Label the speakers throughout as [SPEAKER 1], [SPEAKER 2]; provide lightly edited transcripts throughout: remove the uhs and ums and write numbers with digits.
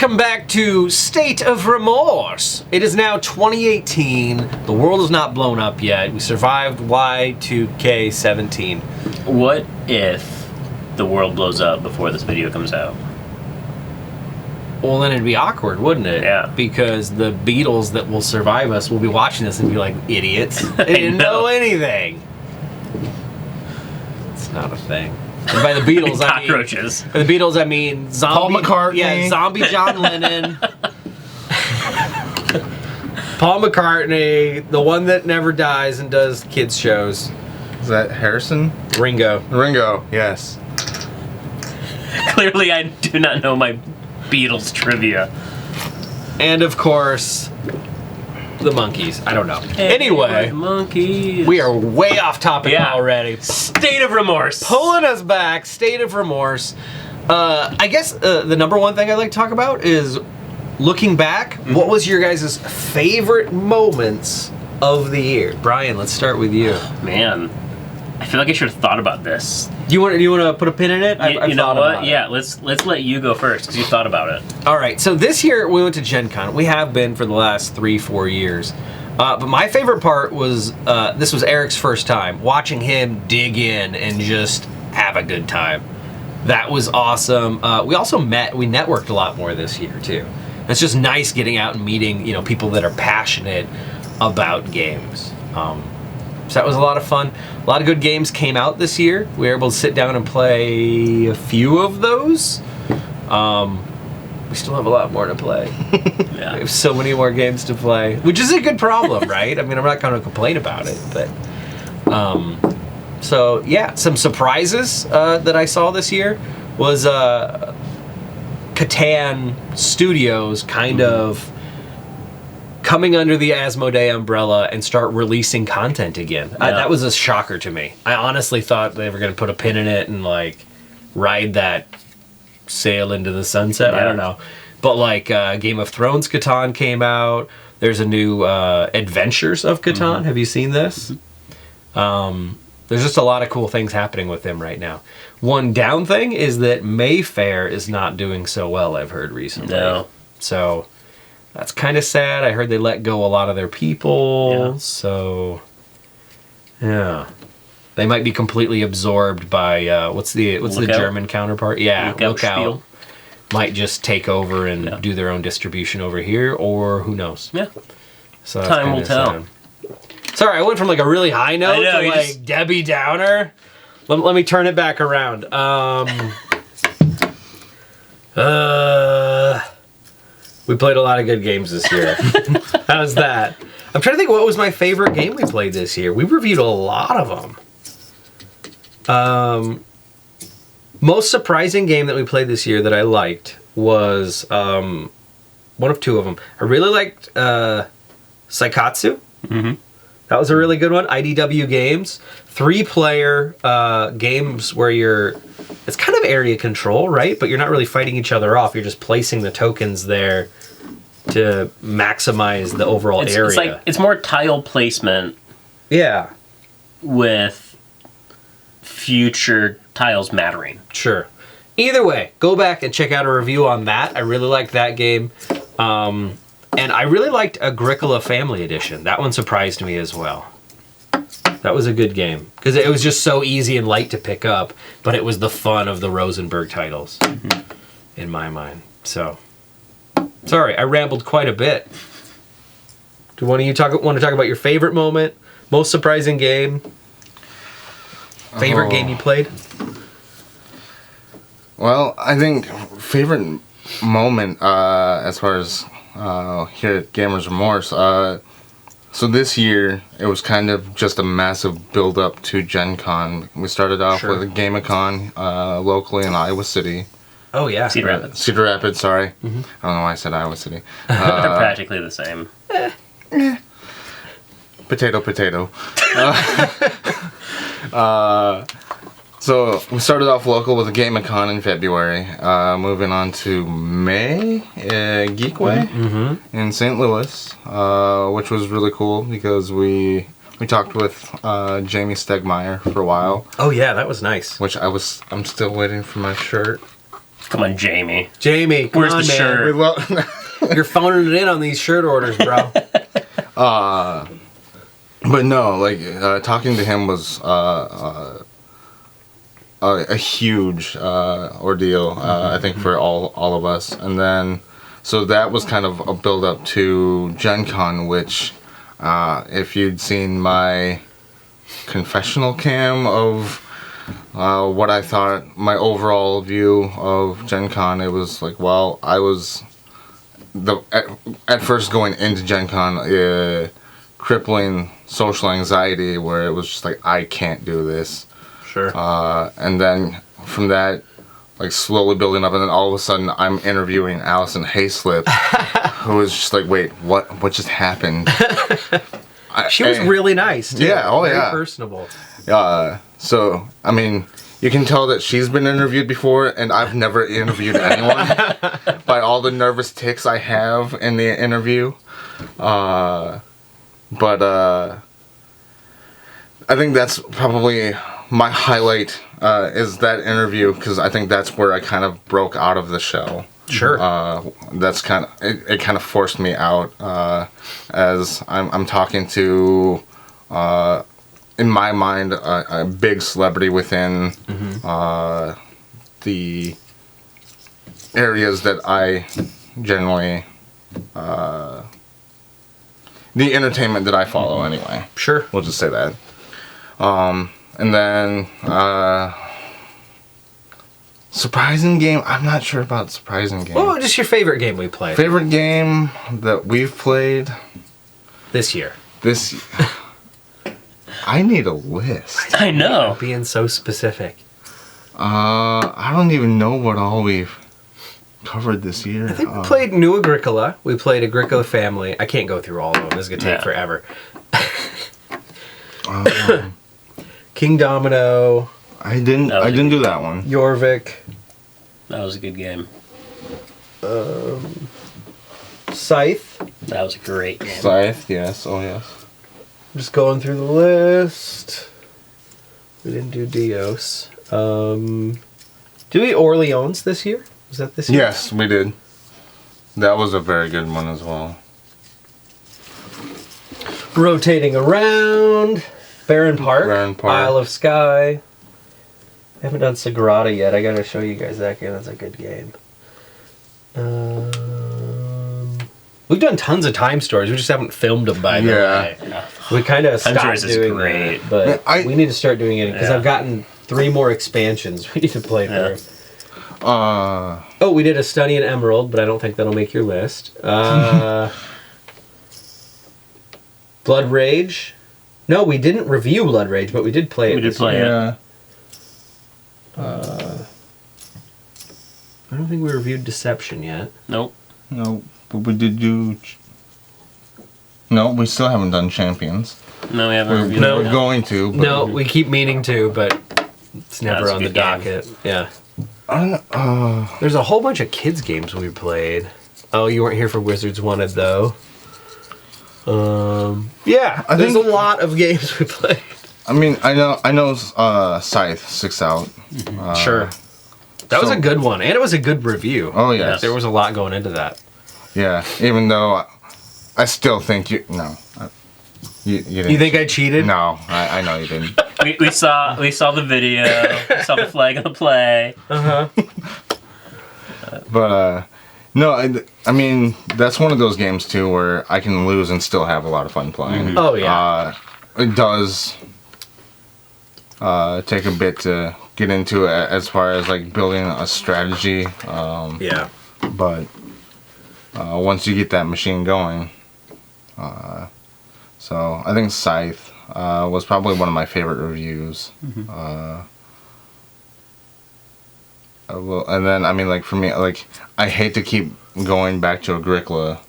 [SPEAKER 1] Welcome back to State of Remorse. It is now 2018. The world is not blown up yet. We survived Y2K17.
[SPEAKER 2] What if the world blows up before this video comes out?
[SPEAKER 1] Well, then it'd be awkward, wouldn't it?
[SPEAKER 2] Yeah.
[SPEAKER 1] Because the Beatles that will survive us will be watching this and be like, idiots. They didn't know anything. It's not a thing. And by the Beatles,
[SPEAKER 2] Cockroaches.
[SPEAKER 1] By the Beatles, I mean zombie.
[SPEAKER 3] Paul McCartney.
[SPEAKER 1] Yeah, zombie John Lennon. Paul McCartney, the one that never dies and does kids shows.
[SPEAKER 3] Is that Harrison?
[SPEAKER 1] Ringo.
[SPEAKER 3] Ringo, yes.
[SPEAKER 2] Clearly, I do not know my Beatles trivia.
[SPEAKER 1] And of course, the monkeys. I don't know. Anyway,
[SPEAKER 2] monkeys.
[SPEAKER 1] we are way off topic already.
[SPEAKER 2] State of Remorse.
[SPEAKER 1] Pulling us back, State of Remorse. I guess the number one thing I'd like to talk about is looking back. What was your guys' favorite moments of the year? Brian, let's start with you.
[SPEAKER 2] Man, I feel like I should have thought about this.
[SPEAKER 1] Do you want to put a pin in it?
[SPEAKER 2] You know what? Yeah, let's let you go first because you thought about it.
[SPEAKER 1] All right. So this year we went to Gen Con. We have been for the last 3-4 years. But my favorite part was this was Eric's first time watching him dig in and just have a good time. That was awesome. We also we networked a lot more this year too. It's just nice getting out and meeting people that are passionate about games. So that was a lot of fun. A lot of good games came out this year. We were able to sit down and play a few of those. We still have a lot more to play.
[SPEAKER 2] Yeah.
[SPEAKER 1] We have so many more games to play, which is a good problem, right? I mean, I'm not going to complain about it, but so yeah, some surprises that I saw this year was Catan Studios kind of coming under the Asmodee umbrella and start releasing content again.
[SPEAKER 2] Yeah.
[SPEAKER 1] That was a shocker to me. I honestly thought they were going to put a pin in it and like ride that sail into the sunset.
[SPEAKER 2] Yeah.
[SPEAKER 1] I don't know. But like Game of Thrones Catan came out. There's a new Adventures of Catan.
[SPEAKER 2] Mm-hmm.
[SPEAKER 1] Have you seen this? There's just a lot of cool things happening with them right now. One down thing is that Mayfair is not doing so well, I've heard recently.
[SPEAKER 2] No.
[SPEAKER 1] So that's kind of sad. I heard they let go a lot of their people.
[SPEAKER 2] Yeah.
[SPEAKER 1] So yeah. They might be completely absorbed by what's the German counterpart? Yeah, Lookout might just take over and do their own distribution over here, or who knows?
[SPEAKER 2] Yeah.
[SPEAKER 1] So that's
[SPEAKER 2] Time will
[SPEAKER 1] kinda
[SPEAKER 2] tell.
[SPEAKER 1] sad. Sorry, I went from like a really high note to like Debbie Downer. Let me turn it back around. We played a lot of good games this year. How's that? I'm trying to think what was my favorite game we played this year. We reviewed a lot of them. Most surprising game that we played this year that I liked was one of two of them. I really liked Saikatsu.
[SPEAKER 2] Mm-hmm.
[SPEAKER 1] That was a really good one. IDW Games. 3-player games where it's kind of area control, right? But you're not really fighting each other off. You're just placing the tokens there to maximize the overall area.
[SPEAKER 2] It's more tile placement.
[SPEAKER 1] Yeah.
[SPEAKER 2] With future tiles mattering.
[SPEAKER 1] Sure. Either way, go back and check out a review on that. I really liked that game. And I really liked Agricola Family Edition. That one surprised me as well. That was a good game. Because it was just so easy and light to pick up, but it was the fun of the Rosenberg titles, in my mind. So, sorry, I rambled quite a bit. Do one of you want to talk about your favorite moment? Most surprising game? Favorite game you played?
[SPEAKER 3] Well, I think favorite moment as far as here at Gamers Remorse. So this year, it was kind of just a massive build-up to Gen Con. We started off with a Gamicon locally in Iowa City.
[SPEAKER 1] Oh, yeah.
[SPEAKER 2] Cedar Rapids.
[SPEAKER 3] Cedar Rapids, sorry. I don't know why I said Iowa City.
[SPEAKER 2] They're practically the same.
[SPEAKER 3] Potato, potato. So we started off local with a Gamicon in February. Moving on to May, Geekway in St. Louis, which was really cool because we talked with Jamie Stegmeyer for a while.
[SPEAKER 1] Oh yeah, that was nice.
[SPEAKER 3] Which I'm still waiting for my shirt.
[SPEAKER 2] Come on, Jamie.
[SPEAKER 1] Jamie, come
[SPEAKER 2] Where's
[SPEAKER 1] on,
[SPEAKER 2] the
[SPEAKER 1] man.
[SPEAKER 2] shirt?
[SPEAKER 3] We love.
[SPEAKER 1] You're phoning it in on these shirt orders, bro.
[SPEAKER 3] But no, like talking to him was a huge ordeal. I think for all of us, and then so that was kind of a build up to Gen Con, which if you'd seen my confessional cam of what I thought my overall view of Gen Con, it was like, well, I was at first going into Gen Con crippling social anxiety where it was just like, I can't do this.
[SPEAKER 1] Sure.
[SPEAKER 3] And then from that, like slowly building up, and then all of a sudden I'm interviewing Allison Hayslip, who was just like, wait, what just happened?
[SPEAKER 1] She was really nice, too.
[SPEAKER 3] Yeah, oh
[SPEAKER 1] Very
[SPEAKER 3] yeah.
[SPEAKER 1] personable.
[SPEAKER 3] So, I mean, you can tell that she's been interviewed before, and I've never interviewed anyone by all the nervous tics I have in the interview. But I think that's probably my highlight is that interview, because I think that's where I kind of broke out of the shell.
[SPEAKER 1] Sure.
[SPEAKER 3] That's kind of it. Kind of forced me out as I'm talking to, in my mind, a big celebrity within the areas that I generally, the entertainment that I follow anyway.
[SPEAKER 1] Sure.
[SPEAKER 3] We'll just say that. And then surprising game. I'm not sure about surprising game.
[SPEAKER 1] What was just your favorite game we played
[SPEAKER 3] Favorite game that we've played
[SPEAKER 1] this year?
[SPEAKER 3] this. I need a list.
[SPEAKER 2] I know.
[SPEAKER 1] Being so specific.
[SPEAKER 3] I don't even know what all we've covered this year.
[SPEAKER 1] I think we played New Agricola. We played Agricola Family. I can't go through all of them. This is going to take
[SPEAKER 2] Yeah.
[SPEAKER 1] forever. King Domino,
[SPEAKER 3] I didn't do that one.
[SPEAKER 1] Jorvik,
[SPEAKER 2] That was a good game.
[SPEAKER 1] Scythe.
[SPEAKER 2] That was a great game.
[SPEAKER 3] Scythe, yes, oh yes.
[SPEAKER 1] Just going through the list. We didn't do Dios. Do we Orleans this year? Was that this year?
[SPEAKER 3] Yes, we did. That was a very good one as well.
[SPEAKER 1] Rotating around. Barren Park.
[SPEAKER 3] Barren Park.
[SPEAKER 1] Isle of Skye. I haven't done Sagrada yet. I gotta show you guys that game. That's a good game. We've done tons of time stories. We just haven't filmed them by the way.
[SPEAKER 2] Yeah.
[SPEAKER 1] We kind of
[SPEAKER 2] Time
[SPEAKER 1] stopped
[SPEAKER 2] Stories is
[SPEAKER 1] doing
[SPEAKER 2] great.
[SPEAKER 1] that, but
[SPEAKER 3] Yeah,
[SPEAKER 1] we need to start doing it because
[SPEAKER 2] Yeah.
[SPEAKER 1] I've gotten 3 more expansions we need to play
[SPEAKER 2] Yeah.
[SPEAKER 1] through.
[SPEAKER 3] Uh,
[SPEAKER 1] Oh, we did a Study in Emerald, but I don't think that'll make your list. Blood Rage. No, we didn't review Blood Rage, but we did play it.
[SPEAKER 2] We did
[SPEAKER 1] this
[SPEAKER 2] play
[SPEAKER 1] year.
[SPEAKER 2] it.
[SPEAKER 3] yeah.
[SPEAKER 1] I don't think we reviewed Deception yet.
[SPEAKER 2] Nope.
[SPEAKER 3] No, but we did do. No, we still haven't done Champions.
[SPEAKER 2] No, we haven't
[SPEAKER 3] We're,
[SPEAKER 2] reviewed
[SPEAKER 1] No.
[SPEAKER 3] we're
[SPEAKER 2] it.
[SPEAKER 3] going to. But
[SPEAKER 1] No, we keep meaning to, but it's never
[SPEAKER 2] That's a
[SPEAKER 1] on the
[SPEAKER 2] good game.
[SPEAKER 1] docket. Yeah.
[SPEAKER 3] I don't know.
[SPEAKER 1] There's a whole bunch of kids games we played. Oh, you weren't here for Wizards Wanted though. Yeah,
[SPEAKER 3] I
[SPEAKER 1] there's
[SPEAKER 3] think-
[SPEAKER 1] a lot of games we played.
[SPEAKER 3] I mean, I know. Scythe 6 out.
[SPEAKER 1] Sure. That was
[SPEAKER 3] so-
[SPEAKER 1] a good one, and it was a good review.
[SPEAKER 3] Oh yes.
[SPEAKER 1] There was a lot going into that.
[SPEAKER 3] Yeah. Even though I still think you you didn't.
[SPEAKER 1] You think I cheated?
[SPEAKER 3] No, I know you didn't.
[SPEAKER 2] We saw the video. We saw the flag of the play.
[SPEAKER 3] But no, I mean that's one of those games too where I can lose and still have a lot of fun playing.
[SPEAKER 1] Oh yeah.
[SPEAKER 3] It does take a bit to get into it as far as like building a strategy.
[SPEAKER 1] Yeah.
[SPEAKER 3] But once you get that machine going, so I think Scythe was probably one of my favorite reviews. And then I mean, like for me, like I hate to keep going back to Agricola.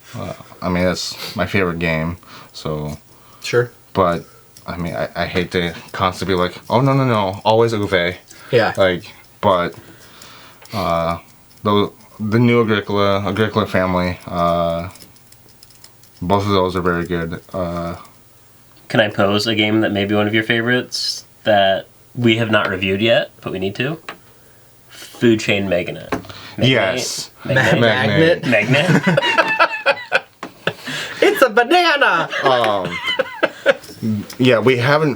[SPEAKER 3] I mean, that's my favorite game. So,
[SPEAKER 1] Sure.
[SPEAKER 3] but I mean, I hate to constantly be like, oh no, always Uwe.
[SPEAKER 1] Yeah.
[SPEAKER 3] Like, but the new Agricola family, both of those are very good.
[SPEAKER 2] Can I pose a game that may be one of your favorites that we have not reviewed yet, but we need to? Food Chain Magnet.
[SPEAKER 3] Yes.
[SPEAKER 1] Magnet.
[SPEAKER 2] Magnet.
[SPEAKER 1] It's a banana.
[SPEAKER 3] Yeah, we haven't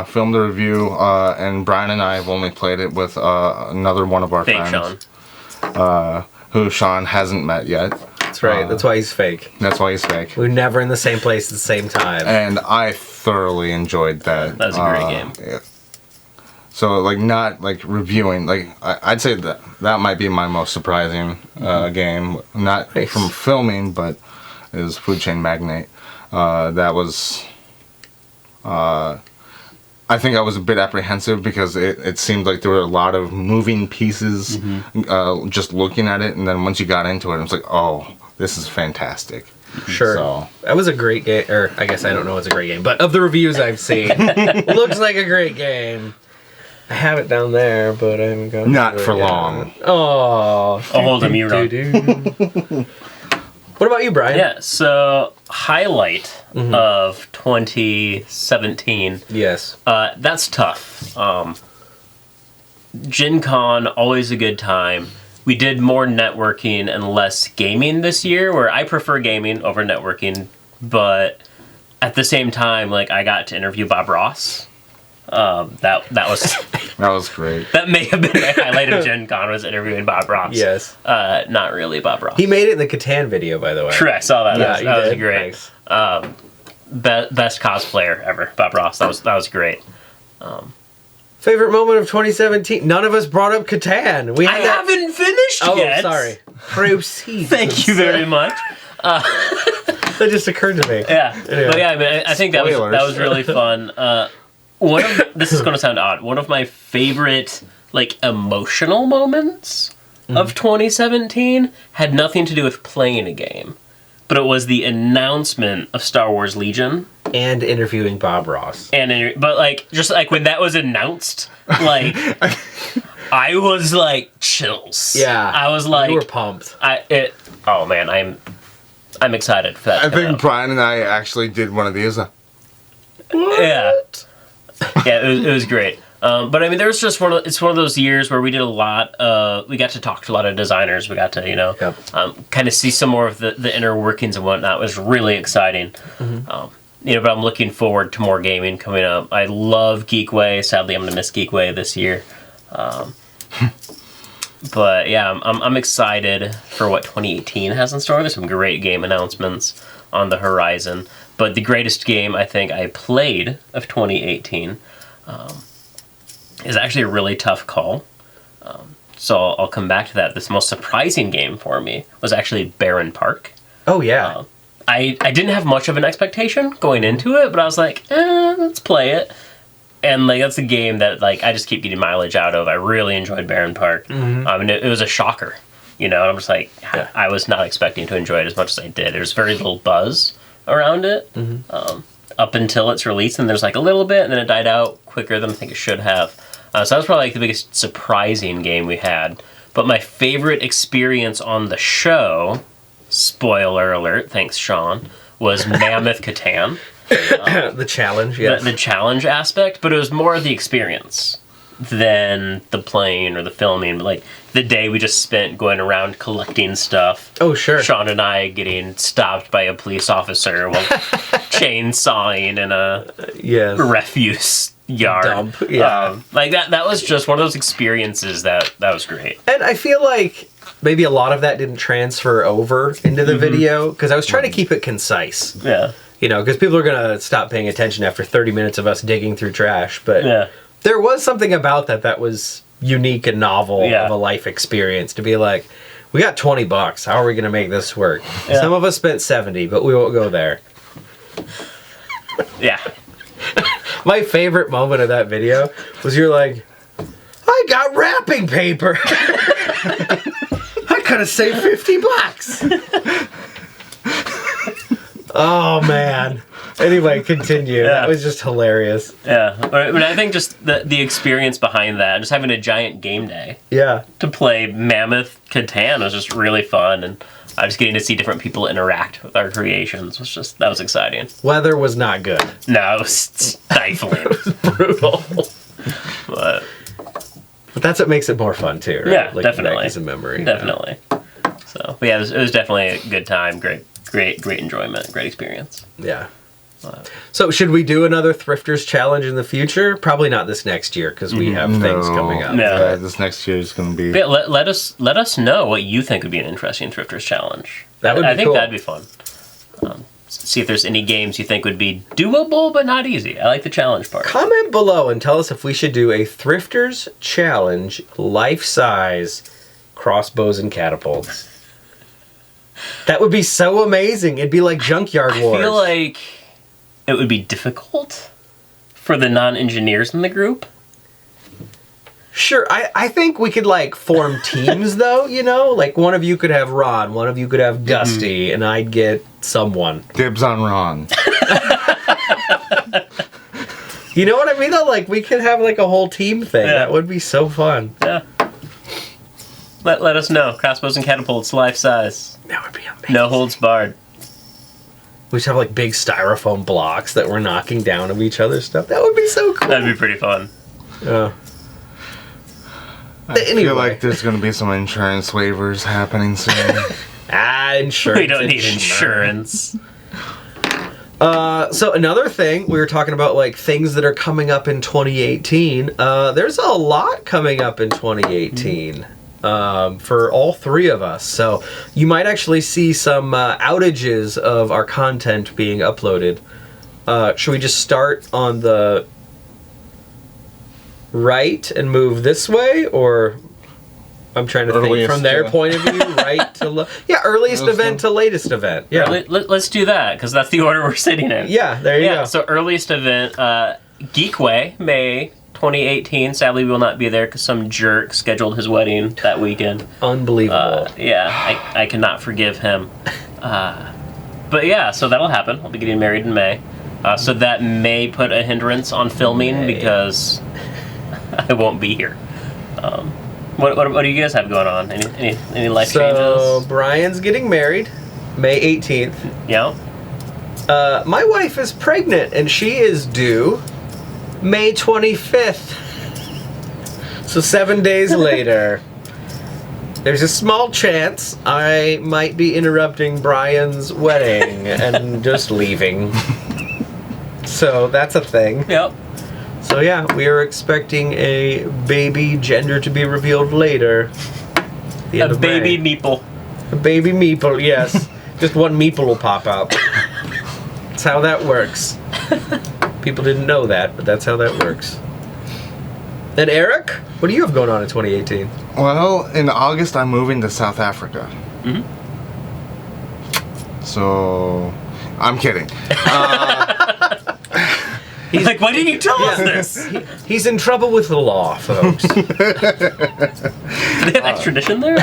[SPEAKER 3] filmed a review, and Brian and I have only played it with another one of our
[SPEAKER 2] Fake
[SPEAKER 3] friends.
[SPEAKER 2] Sean.
[SPEAKER 3] Who Sean hasn't met yet.
[SPEAKER 1] That's right. That's why he's fake.
[SPEAKER 3] That's why he's fake.
[SPEAKER 1] We're never in the same place at the same time.
[SPEAKER 3] And I thoroughly enjoyed that.
[SPEAKER 2] That was a great game.
[SPEAKER 3] Yeah. So, like, not, like, reviewing, like, I'd say that might be my most surprising game. Not
[SPEAKER 1] Nice.
[SPEAKER 3] from filming, but is Food Chain Magnate. That was... I think I was a bit apprehensive because it seemed like there were a lot of moving pieces just looking at it, and then once you got into it, it was like, oh, this is fantastic.
[SPEAKER 1] Sure.
[SPEAKER 3] So,
[SPEAKER 1] That was a great game, or I guess I don't know it's a great game, but of the reviews I've seen, looks like a great game. I have it down there, but I haven't got
[SPEAKER 3] not
[SPEAKER 1] to it
[SPEAKER 3] for
[SPEAKER 1] yet.
[SPEAKER 3] long.
[SPEAKER 1] Oh.
[SPEAKER 2] I'll hold him, you're wrong.
[SPEAKER 1] What about you, Brian?
[SPEAKER 2] Yeah, so highlight of 2017.
[SPEAKER 1] Yes.
[SPEAKER 2] That's tough. Gen Con, always a good time. We did more networking and less gaming this year, where I prefer gaming over networking, but at the same time, like, I got to interview Bob Ross. That was
[SPEAKER 3] That was great.
[SPEAKER 2] that may have been my highlight of Gen Con, was interviewing Bob Ross.
[SPEAKER 1] Yes.
[SPEAKER 2] Not really Bob Ross.
[SPEAKER 1] He made it in the Catan video, by the way.
[SPEAKER 2] True, I saw that.
[SPEAKER 1] Yeah,
[SPEAKER 2] that was
[SPEAKER 1] did.
[SPEAKER 2] great.
[SPEAKER 1] Nice.
[SPEAKER 2] Best cosplayer ever, Bob Ross. That was great.
[SPEAKER 1] Favorite moment of 2017? None of us brought up Catan. We
[SPEAKER 2] I
[SPEAKER 1] had that...
[SPEAKER 2] haven't finished
[SPEAKER 1] Oh,
[SPEAKER 2] yet.
[SPEAKER 1] sorry. Proceed.
[SPEAKER 2] Thank you very much.
[SPEAKER 1] That just occurred to me.
[SPEAKER 2] Yeah,
[SPEAKER 1] Anyway.
[SPEAKER 2] but yeah, I mean, I think that
[SPEAKER 3] Spoilers.
[SPEAKER 2] was really fun. This is going to sound odd. One of my favorite, like, emotional moments of 2017 had nothing to do with playing a game, but it was the announcement of Star Wars Legion.
[SPEAKER 1] And interviewing Bob Ross.
[SPEAKER 2] But like, just like when that was announced, like, I was like chills.
[SPEAKER 1] Yeah.
[SPEAKER 2] I was like,
[SPEAKER 1] You were pumped.
[SPEAKER 2] Oh man, I'm excited for that.
[SPEAKER 3] I
[SPEAKER 2] to come
[SPEAKER 3] think
[SPEAKER 2] out.
[SPEAKER 3] Brian and I actually did one of these.
[SPEAKER 2] Yeah, it was great. But I mean, there's just it's one of those years where we did a lot. We got to talk to a lot of designers. We got to
[SPEAKER 1] Yep.
[SPEAKER 2] kind of see some more of the inner workings and whatnot. It was really exciting. But I'm looking forward to more gaming coming up. I love Geekway. Sadly, I'm gonna miss Geekway this year. But yeah, I'm excited for what 2018 has in store. There's some great game announcements on the horizon. But the greatest game I think I played of 2018 is actually a really tough call. So I'll come back to that. This most surprising game for me was actually Barren Park.
[SPEAKER 1] Oh, yeah.
[SPEAKER 2] I didn't have much of an expectation going into it, but I was like, let's play it. And like that's a game that like I just keep getting mileage out of. I really enjoyed Barren Park. And it was a shocker, and I'm just like,
[SPEAKER 1] Yeah.
[SPEAKER 2] I was not expecting to enjoy it as much as I did. There's very little buzz around it up until its release, and there's like a little bit, and then it died out quicker than I think it should have. So that was probably like the biggest surprising game we had. But my favorite experience on the show, spoiler alert, thanks Sean, was Mammoth Catan.
[SPEAKER 1] The challenge, yes.
[SPEAKER 2] The challenge aspect, but it was more of the experience than the playing or the filming. Like the day we just spent going around collecting stuff.
[SPEAKER 1] Oh, sure.
[SPEAKER 2] Sean and I getting stopped by a police officer while chainsawing in a
[SPEAKER 1] Yes.
[SPEAKER 2] refuse yard.
[SPEAKER 1] Dump, yeah.
[SPEAKER 2] Like that was just one of those experiences that was great.
[SPEAKER 1] And I feel like maybe a lot of that didn't transfer over into the video, because I was trying to keep it concise.
[SPEAKER 2] Yeah.
[SPEAKER 1] Because people are going to stop paying attention after 30 minutes of us digging through trash. But
[SPEAKER 2] Yeah.
[SPEAKER 1] there was something about that was unique and novel
[SPEAKER 2] Yeah.
[SPEAKER 1] of a life experience to be like, we got $20. How are we going to make this work?
[SPEAKER 2] Yeah.
[SPEAKER 1] Some of us spent 70, but we won't go there.
[SPEAKER 2] Yeah.
[SPEAKER 1] My favorite moment of that video was you're like, I got wrapping paper. I could have saved $50. Oh, man. Anyway, continue.
[SPEAKER 2] Yeah.
[SPEAKER 1] That was just hilarious.
[SPEAKER 2] Yeah. But I think just the experience behind that, just having a giant game day
[SPEAKER 1] Yeah.
[SPEAKER 2] to play Mammoth Catan was just really fun, and I was getting to see different people interact with our creations. That was exciting.
[SPEAKER 1] Weather was not good.
[SPEAKER 2] No, it was stifling.
[SPEAKER 1] Brutal.
[SPEAKER 2] But
[SPEAKER 1] But That's what makes it more fun too, right?
[SPEAKER 2] Yeah,
[SPEAKER 1] like,
[SPEAKER 2] definitely.
[SPEAKER 1] back as a memory.
[SPEAKER 2] Definitely. So, but yeah, it was definitely a good time. Great enjoyment. Great experience.
[SPEAKER 1] Yeah. So should we do another Thrifters Challenge in the future? Probably not this next year because we have things coming up.
[SPEAKER 2] No.
[SPEAKER 3] Yeah, this next year is going to be...
[SPEAKER 2] But yeah, let us know what you think would be an interesting Thrifters Challenge.
[SPEAKER 1] That would be
[SPEAKER 2] I think
[SPEAKER 1] cool.
[SPEAKER 2] that'd be fun. See if there's any games you think would be doable but not easy. I like the challenge part.
[SPEAKER 1] Comment below and tell us if we should do a Thrifters Challenge life-size crossbows and catapults. That would be so amazing. It'd be like Junkyard Wars.
[SPEAKER 2] I feel like it would be difficult for the non-engineers in the group.
[SPEAKER 1] Sure, I think we could like form teams though, you know? Like one of you could have Ron, one of you could have Dusty, and I'd get someone.
[SPEAKER 3] Dibs on Ron.
[SPEAKER 1] You know what I mean though? Like we could have like a whole team thing.
[SPEAKER 2] Yeah.
[SPEAKER 1] That would be so fun.
[SPEAKER 2] Yeah. Let us know. Crossbows and catapults, life size.
[SPEAKER 1] That would be amazing.
[SPEAKER 2] No holds barred.
[SPEAKER 1] We should have like big styrofoam blocks that we're knocking down of each other's stuff. That would be so cool.
[SPEAKER 2] That'd be pretty fun.
[SPEAKER 1] Yeah.
[SPEAKER 3] I
[SPEAKER 1] Anyway.
[SPEAKER 3] feel like there's going to be some insurance waivers happening soon.
[SPEAKER 1] Insurance.
[SPEAKER 2] We don't need insurance.
[SPEAKER 1] So another thing, we were talking about like things that are coming up in 2018. There's a lot coming up in 2018 for all three of us. So you might actually see some outages of our content being uploaded. Should we just start on the right and move this way, or I'm trying to think
[SPEAKER 3] Earliest
[SPEAKER 1] from their
[SPEAKER 3] to-
[SPEAKER 1] point of view, right to earliest event to latest event. Yeah,
[SPEAKER 2] Let's do that, because that's the order we're sitting in.
[SPEAKER 1] yeah. There you go.
[SPEAKER 2] So earliest event, Geekway, May 2018. Sadly, we will not be there because some jerk scheduled his wedding that weekend.
[SPEAKER 1] Unbelievable.
[SPEAKER 2] I cannot forgive him. But yeah, so that'll happen. I'll be getting married in May. So that may put a hindrance on filming because I won't be here. What do you guys have going on? Any life
[SPEAKER 1] So
[SPEAKER 2] changes?
[SPEAKER 1] Brian's getting married May 18th.
[SPEAKER 2] Yeah.
[SPEAKER 1] My wife is pregnant and she is due May 25th. So 7 days later. There's a small chance I might be interrupting Brian's wedding and just leaving. So that's a thing.
[SPEAKER 2] Yep.
[SPEAKER 1] So yeah, we are expecting a baby, gender to be revealed later. The end
[SPEAKER 2] A
[SPEAKER 1] of
[SPEAKER 2] baby
[SPEAKER 1] May.
[SPEAKER 2] meeple.
[SPEAKER 1] A baby meeple, yes. Just one meeple will pop out. That's how that works. People didn't know that, but that's how that works. And Eric, what do you have going on in 2018?
[SPEAKER 3] Well, in August, I'm moving to South Africa.
[SPEAKER 2] Mm-hmm.
[SPEAKER 3] So, I'm kidding.
[SPEAKER 2] He's like, why didn't you tell us this?
[SPEAKER 1] He's in trouble with the law, folks.
[SPEAKER 2] Do they have extradition there?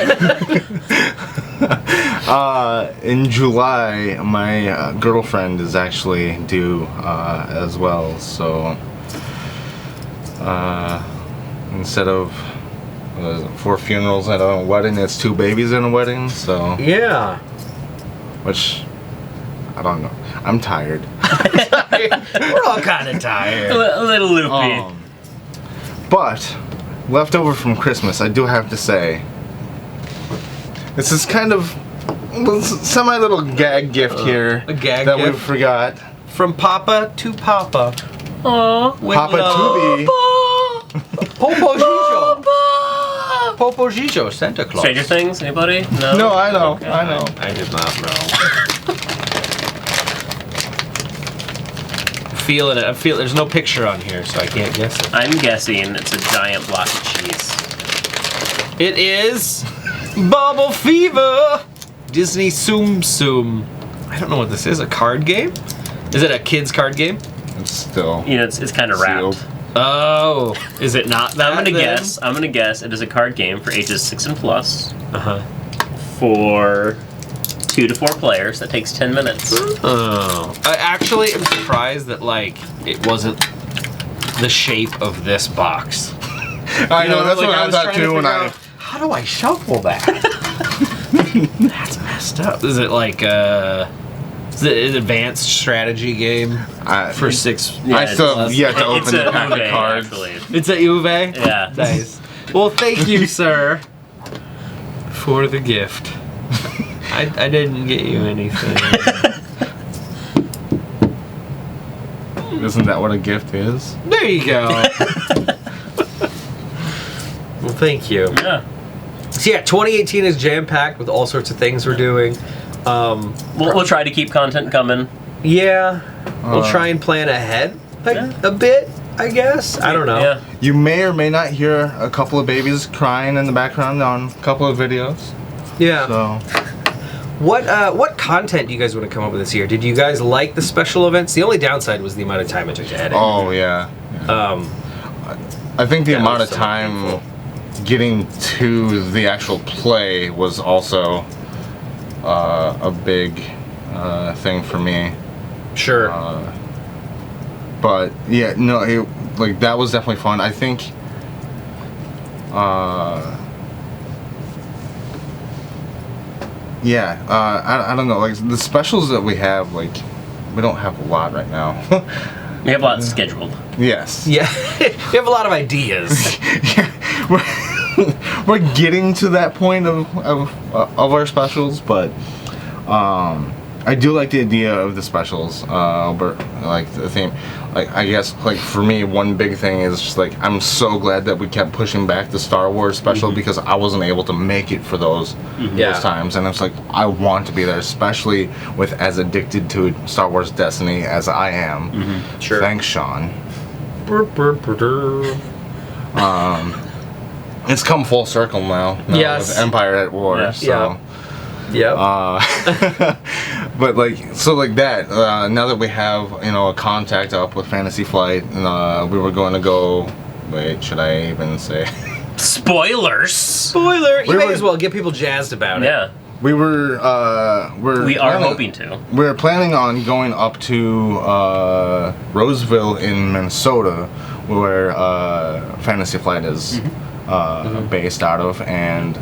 [SPEAKER 3] In July, my girlfriend is actually due as well. So, instead of 4 funerals at a wedding, it's 2 babies in a wedding. So,
[SPEAKER 1] Yeah.
[SPEAKER 3] which I don't know. I'm tired.
[SPEAKER 1] We're all kind of tired.
[SPEAKER 2] A little loopy.
[SPEAKER 3] But leftover from Christmas, I do have to say, this is kind of semi little gag gift here
[SPEAKER 1] a gag
[SPEAKER 3] that we
[SPEAKER 1] gift?
[SPEAKER 3] forgot.
[SPEAKER 1] From Papa to Papa.
[SPEAKER 2] Aww.
[SPEAKER 1] With
[SPEAKER 3] Papa
[SPEAKER 1] love.
[SPEAKER 3] Tubi.
[SPEAKER 1] Popo Gijo. Popo Gijo, Santa Claus.
[SPEAKER 2] Stranger Things? Anybody? No.
[SPEAKER 3] No, I know,
[SPEAKER 2] Okay.
[SPEAKER 3] I know.
[SPEAKER 1] I did not know. Feeling it. I feel there's no picture on here, so I can't guess it.
[SPEAKER 2] I'm guessing it's a giant block of cheese.
[SPEAKER 1] It is Bubble Fever. Disney Tsum Tsum. I don't know what this is. A card game? Is it a kid's card game?
[SPEAKER 3] It's still
[SPEAKER 2] You know, it's kind of
[SPEAKER 3] sealed.
[SPEAKER 2] wrapped.
[SPEAKER 1] Oh, is it not that?
[SPEAKER 2] I'm gonna
[SPEAKER 1] then?
[SPEAKER 2] guess. I'm gonna guess it is a card game for ages 6 and plus
[SPEAKER 1] Uh-huh.
[SPEAKER 2] for 2 to 4 players. That takes 10 minutes.
[SPEAKER 1] Oh. I actually am surprised that like it wasn't the shape of this box.
[SPEAKER 3] I know, that's
[SPEAKER 1] like,
[SPEAKER 3] what I
[SPEAKER 1] was
[SPEAKER 3] thought
[SPEAKER 1] trying to
[SPEAKER 3] too when
[SPEAKER 1] figure
[SPEAKER 3] I...
[SPEAKER 1] out, how do I shuffle that? That's messed up. Is it like is it an advanced strategy game for 6?
[SPEAKER 2] Yeah,
[SPEAKER 3] I still have
[SPEAKER 2] it's-
[SPEAKER 3] yet to
[SPEAKER 2] it's
[SPEAKER 3] open the
[SPEAKER 2] a
[SPEAKER 3] pack of
[SPEAKER 2] Uwe,
[SPEAKER 3] cards.
[SPEAKER 2] actually.
[SPEAKER 1] It's a Uwe?
[SPEAKER 2] Yeah.
[SPEAKER 1] Nice. Well, thank you, sir, for the gift. I didn't get you anything.
[SPEAKER 3] Isn't that what a gift is?
[SPEAKER 1] There you go. Well, thank you.
[SPEAKER 2] Yeah.
[SPEAKER 1] So yeah, 2018 is jam-packed with all sorts of things we're doing.
[SPEAKER 2] We'll try to keep content coming.
[SPEAKER 1] Yeah, we'll try and plan ahead a bit, I guess. I don't know.
[SPEAKER 2] Yeah.
[SPEAKER 3] You may or may not hear a couple of babies crying in the background on a couple of videos.
[SPEAKER 1] Yeah.
[SPEAKER 3] So
[SPEAKER 1] What content do you guys want to come up with this year? Did you guys like the special events? The only downside was the amount of time it took to edit.
[SPEAKER 3] oh yeah. I think the
[SPEAKER 1] Yeah,
[SPEAKER 3] amount
[SPEAKER 1] it
[SPEAKER 3] of
[SPEAKER 1] was so
[SPEAKER 3] time
[SPEAKER 1] painful.
[SPEAKER 3] getting to the actual play was also a big thing for me.
[SPEAKER 1] Sure.
[SPEAKER 3] But yeah, no, like that was definitely fun. I think. Yeah, I don't know. Like the specials that we have, like we don't have a lot right now.
[SPEAKER 2] We have a lot scheduled.
[SPEAKER 3] Yes.
[SPEAKER 1] Yeah, we have a lot of ideas.
[SPEAKER 3] we're getting to that point of our specials, but I do like the idea of the specials. But like the theme, like I guess like for me, one big thing is just like I'm so glad that we kept pushing back the Star Wars special because I wasn't able to make it for those
[SPEAKER 1] Yeah.
[SPEAKER 3] times, and it's like I want to be there, especially with as addicted to Star Wars Destiny as I am.
[SPEAKER 1] Sure.
[SPEAKER 3] Thanks, Sean.
[SPEAKER 1] Yeah.
[SPEAKER 3] It's come full circle now.
[SPEAKER 1] Yes.
[SPEAKER 3] With Empire at War.
[SPEAKER 2] Yeah.
[SPEAKER 3] So.
[SPEAKER 1] Yep.
[SPEAKER 3] But like so like that. Now that we have a contact up with Fantasy Flight, we were going to go. Wait, should I even say?
[SPEAKER 2] Spoilers.
[SPEAKER 1] Spoiler. You
[SPEAKER 3] we
[SPEAKER 1] may
[SPEAKER 3] were-
[SPEAKER 1] as well get people jazzed about it.
[SPEAKER 2] Yeah.
[SPEAKER 3] We were.
[SPEAKER 2] We are hoping to.
[SPEAKER 3] We're planning on going up to Roseville in Minnesota, where Fantasy Flight is based out of, and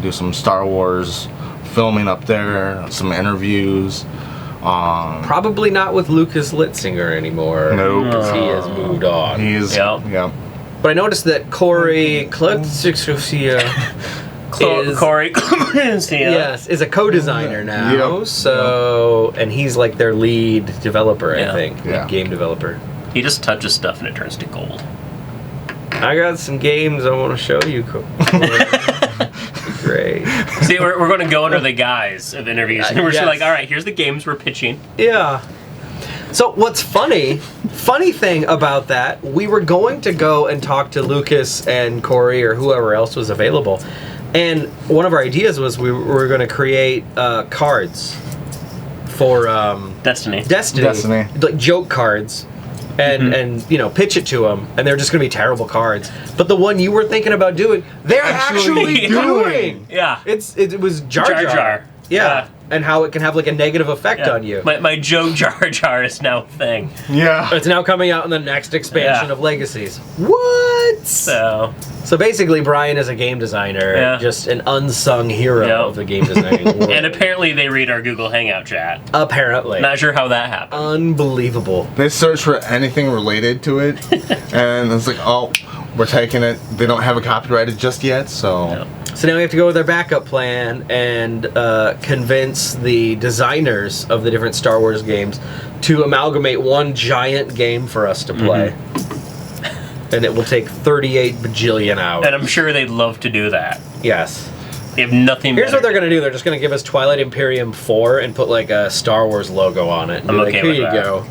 [SPEAKER 3] do some Star Wars filming up there, some interviews.
[SPEAKER 1] Probably not with Lucas Litzinger anymore.
[SPEAKER 3] Nope.
[SPEAKER 1] Because he has moved on.
[SPEAKER 3] He's
[SPEAKER 2] Yeah.
[SPEAKER 1] But I noticed that Corey Klutzik is
[SPEAKER 2] Corey.
[SPEAKER 1] yes, is a co-designer now.
[SPEAKER 3] Yep.
[SPEAKER 1] So and he's like their lead developer, I
[SPEAKER 2] Yeah.
[SPEAKER 1] think,
[SPEAKER 3] Yeah.
[SPEAKER 1] game developer.
[SPEAKER 2] He just touches stuff and it turns to gold.
[SPEAKER 1] I got some games I want to show you. Great.
[SPEAKER 2] See, we're going to go under the guise of interviews. And we're just
[SPEAKER 1] Yes.
[SPEAKER 2] like, all right, here's the games we're pitching.
[SPEAKER 1] Yeah. So what's funny thing about that, we were going to go and talk to Lucas and Corey or whoever else was available. And one of our ideas was we were going to create cards for
[SPEAKER 2] Destiny.
[SPEAKER 3] Destiny.
[SPEAKER 1] like joke cards. And pitch it to them, and they're just gonna be terrible cards. But the one you were thinking about doing, they're actually doing.
[SPEAKER 2] Yeah.
[SPEAKER 1] It was Jar
[SPEAKER 2] Jar
[SPEAKER 1] Jar.
[SPEAKER 2] Jar.
[SPEAKER 1] Yeah.
[SPEAKER 2] Yeah.
[SPEAKER 1] And how it can have like a negative effect
[SPEAKER 2] Yeah.
[SPEAKER 1] on you.
[SPEAKER 2] My joke Jar Jar is now a thing.
[SPEAKER 3] Yeah.
[SPEAKER 1] It's now coming out in the next expansion
[SPEAKER 2] Yeah.
[SPEAKER 1] of Legacies. What?
[SPEAKER 2] So,
[SPEAKER 1] So basically, Brian is a game designer,
[SPEAKER 2] Yeah.
[SPEAKER 1] just an unsung hero
[SPEAKER 2] Yep.
[SPEAKER 1] of the game designing world.
[SPEAKER 2] and apparently they read our Google Hangout chat.
[SPEAKER 1] apparently,
[SPEAKER 2] Not sure how that happened.
[SPEAKER 1] unbelievable.
[SPEAKER 3] They search for anything related to it, and it's like, oh, we're taking it. They don't have it copyrighted just yet, so.
[SPEAKER 2] Yeah.
[SPEAKER 1] So now we have to go with our backup plan and convince the designers of the different Star Wars games to amalgamate one giant game for us to play. And it will take 38 bajillion hours.
[SPEAKER 2] And I'm sure they'd love to do that.
[SPEAKER 1] Yes.
[SPEAKER 2] They have nothing
[SPEAKER 1] Here's
[SPEAKER 2] better
[SPEAKER 1] what they're going to do. They're just going to give us Twilight Imperium 4 and put like a Star Wars logo on it. And
[SPEAKER 2] I'm
[SPEAKER 1] be
[SPEAKER 2] okay
[SPEAKER 1] like, here
[SPEAKER 2] with
[SPEAKER 1] you
[SPEAKER 2] that.
[SPEAKER 1] go.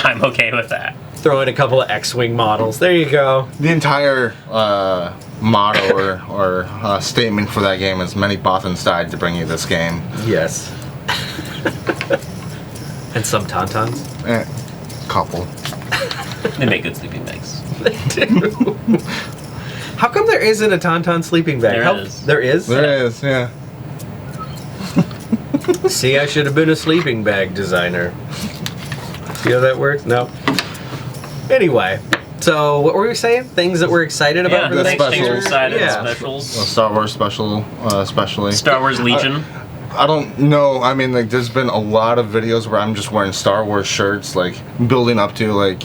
[SPEAKER 2] I'm okay with that.
[SPEAKER 1] Throw in a couple of X-Wing models. There you go.
[SPEAKER 3] The entire motto or statement for that game is many Bothans died to bring you this game.
[SPEAKER 1] Yes. And some Tauntauns.
[SPEAKER 3] Couple.
[SPEAKER 2] They make good sleeping bags.
[SPEAKER 1] They do. How come there isn't a Tauntaun sleeping bag?
[SPEAKER 2] There is.
[SPEAKER 1] There is?
[SPEAKER 3] There is, yeah.
[SPEAKER 1] See, I should have been a sleeping bag designer. See how that works? No. Anyway, so what were we saying? Things that we're excited about
[SPEAKER 2] Yeah,
[SPEAKER 1] for the
[SPEAKER 3] that's
[SPEAKER 1] next
[SPEAKER 2] things
[SPEAKER 1] year?
[SPEAKER 2] are excited.
[SPEAKER 1] Yeah.
[SPEAKER 2] Specials.
[SPEAKER 3] Star Wars special, especially.
[SPEAKER 2] Star Wars Legion.
[SPEAKER 3] I don't know. I mean, like, there's been a lot of videos where I'm just wearing Star Wars shirts, like, building up to, like,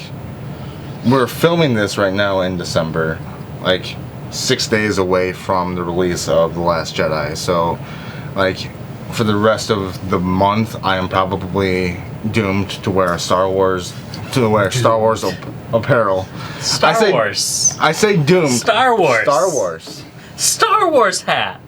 [SPEAKER 3] we're filming this right now in December. like 6 days away from the release of The Last Jedi. So, like, for the rest of the month, I am probably doomed to wear Star Wars apparel.
[SPEAKER 2] Star Wars.
[SPEAKER 3] I say doomed.
[SPEAKER 2] Star Wars.
[SPEAKER 3] Star Wars.
[SPEAKER 2] Star Wars hat.